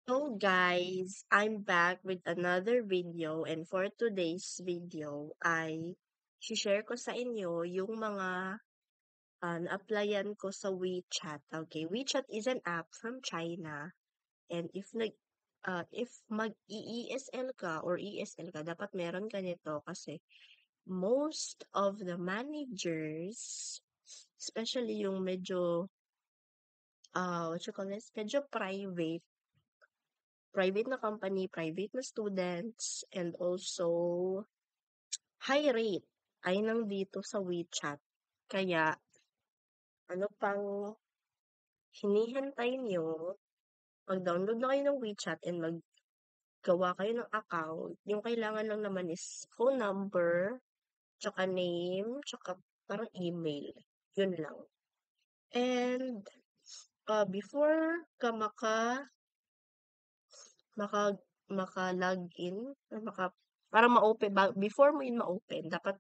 So guys, I'm back with another video and for today's video ay share ko sa inyo yung mga na-applyan ko sa WeChat. Okay, WeChat is an app from China and if mag-EESL ka or ESL ka, dapat meron ka nito kasi most of the managers, especially yung medyo what you call this, medyo private na company, private na students, and also high rate ay nandito sa WeChat. Kaya, ano pang hinihintay nyo, mag-download na kayo ng WeChat and maggawa kayo ng account. Yung kailangan lang naman is phone number, tsaka name, tsaka parang email. Yun lang. And, before ka maka maka-login or para ma-open before mo yun ma-open dapat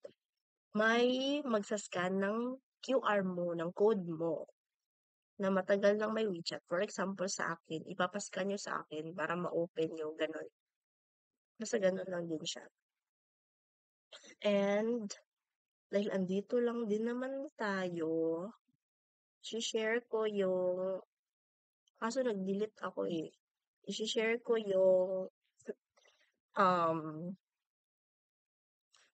may magsa-scan ng QR mo, ng code mo na matagal nang may WeChat. For example, sa akin, ipapa-scan niyo sa akin para ma-open yung gano'n. Basta gano'n lang din siya. And dahil andito lang din naman tayo, share ko yung kaso nag-delete ako eh. I-share ko yung um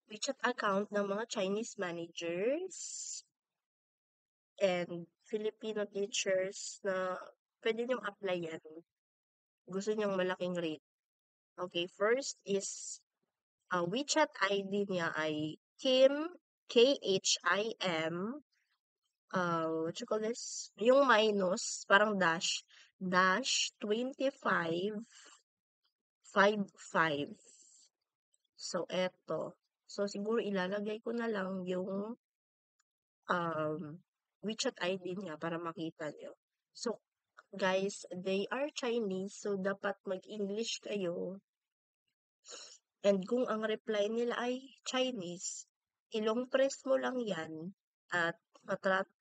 WeChat account ng mga Chinese managers and Filipino teachers na pwede niyong applyan. Gusto niyong malaking rate. Okay, first is WeChat ID niya ay Kim, Khim, what you call this? Yung minus, parang dash 2555. So, eto. So, siguro ilalagay ko na lang yung um, WeChat ID niya para makita niyo. So, guys, they are Chinese, so dapat mag-English kayo. And kung ang reply nila ay Chinese, ilong press mo lang yan at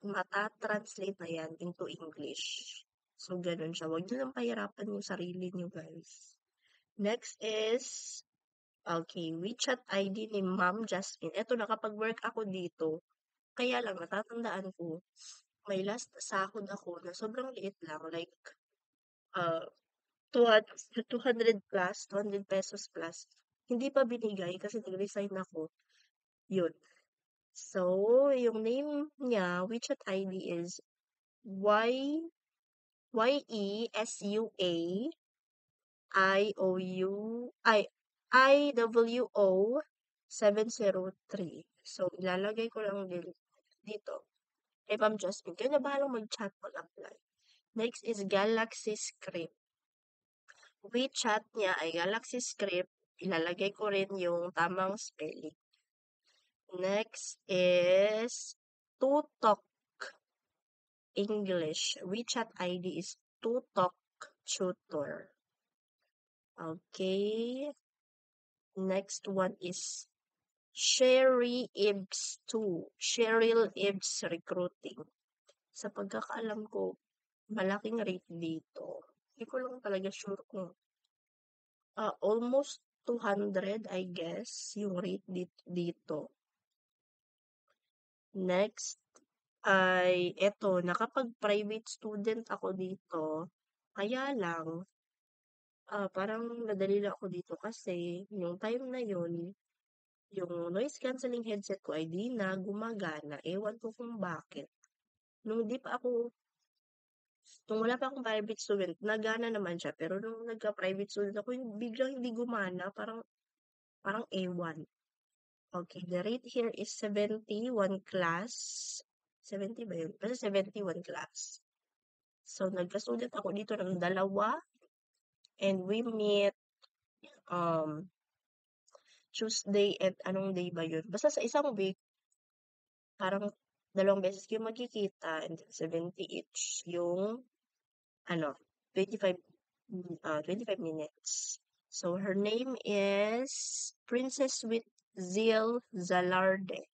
mata-translate na yan into English. So, ganun siya. Huwag nyo lang pahirapan yung sarili nyo, guys. Next is, okay, WeChat ID ni Ma'am Jasmine. Eto, nakapag-work ako dito. Kaya lang, natatandaan ko, may last sahod ako na sobrang liit lang. Like, uh, 200 plus, 200 pesos plus. Hindi pa binigay kasi nag-resign ako. Yun. So, yung name niya, WeChat ID is YESUA IWO 703. So, ilalagay ko lang din dito. Kay Ma'am Jasmine, kayo na bahalang mag-chat mag-apply. Next is Galaxy Script. WeChat niya ay Galaxy Script. Ilalagay ko rin yung tamang spelling. Next is Tutok English. WeChat ID is Tutok Tutor. Okay. Next one is Sherry Ibs 2. Cheryl Ibs Recruiting. Sa pagkakaalam ko, malaking rate dito. Hindi ko lang talaga sure kung almost 200, I guess, yung rate dito. Next ay eto, nakapag-private student ako dito. Kaya lang, parang nadali lang ako dito kasi yung time na yun, yung noise cancelling headset ko ay di na gumagana. Ewan ko kung bakit. Nung di pa ako Nung wala pa akong private student, nagana naman siya. Pero nung nagka-private student ako, yung biglang hindi gumana. Parang ewan. Okay, the rate here is 71 class. 70 ba yun? Basta 71 class. So, nagka-student ako dito ng dalawa. And we meet um Tuesday at anong day ba yun? Basta sa isang week, parang dalawang beses kayo magkikita and then 70 each yung ano, 25 25 minutes. So her name is Princess with Zil Zalarde.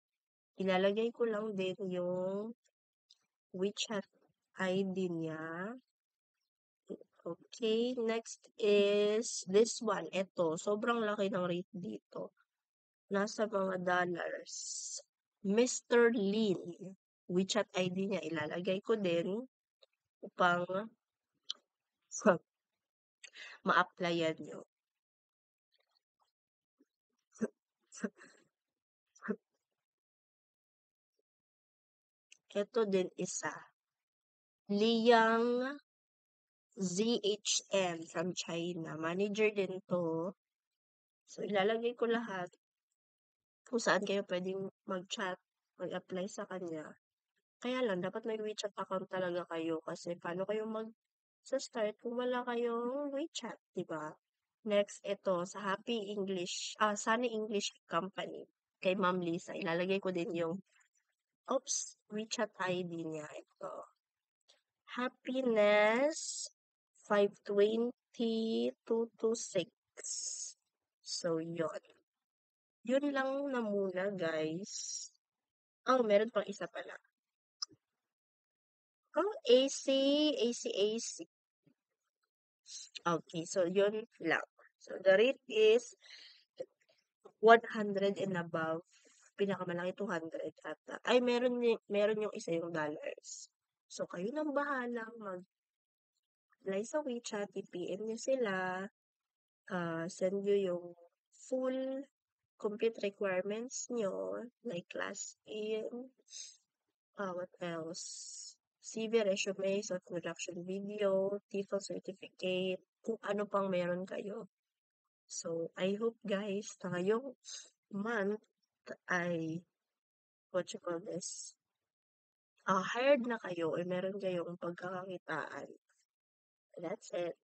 Ilalagay ko lang din yung WeChat ID niya. Okay, next is this one. Ito, sobrang laki ng rate dito. Nasa mga dollars. Mr. Lin. WeChat ID niya ilalagay ko din upang ma-applyan nyo. Ito din isa. Liang ZHM from China. Manager din to. So, ilalagay ko lahat kung saan kayo pwedeng mag-chat, mag-apply sa kanya. Kaya lang, dapat may WeChat account talaga kayo kasi paano kayo sa start kung wala kayong WeChat, di ba? Next, ito, sa Sunny English Company, kay Ma'am Lisa, ilalagay ko din yung, WeChat ID niya, ito. Happiness 520-226. So, yun. Yun lang na muna, guys. Oh, meron pang isa pala. Oh, AC. Okay, so yun lang. So, the rate is 100 and above. Pinakamalaki 200 ata. Ay, meron yung isa yung dollars. So, kayo nang bahalang mag-apply sa WeChat, i-PM nyo sila, send nyo yung full compute requirements nyo, like class in, what else? CV, resume, self-production video, TEFL certificate, kung ano pang meron kayo. So, I hope guys, na ngayong month ay, what you call this, hired na kayo or meron kayong pagkakakitaan. That's it.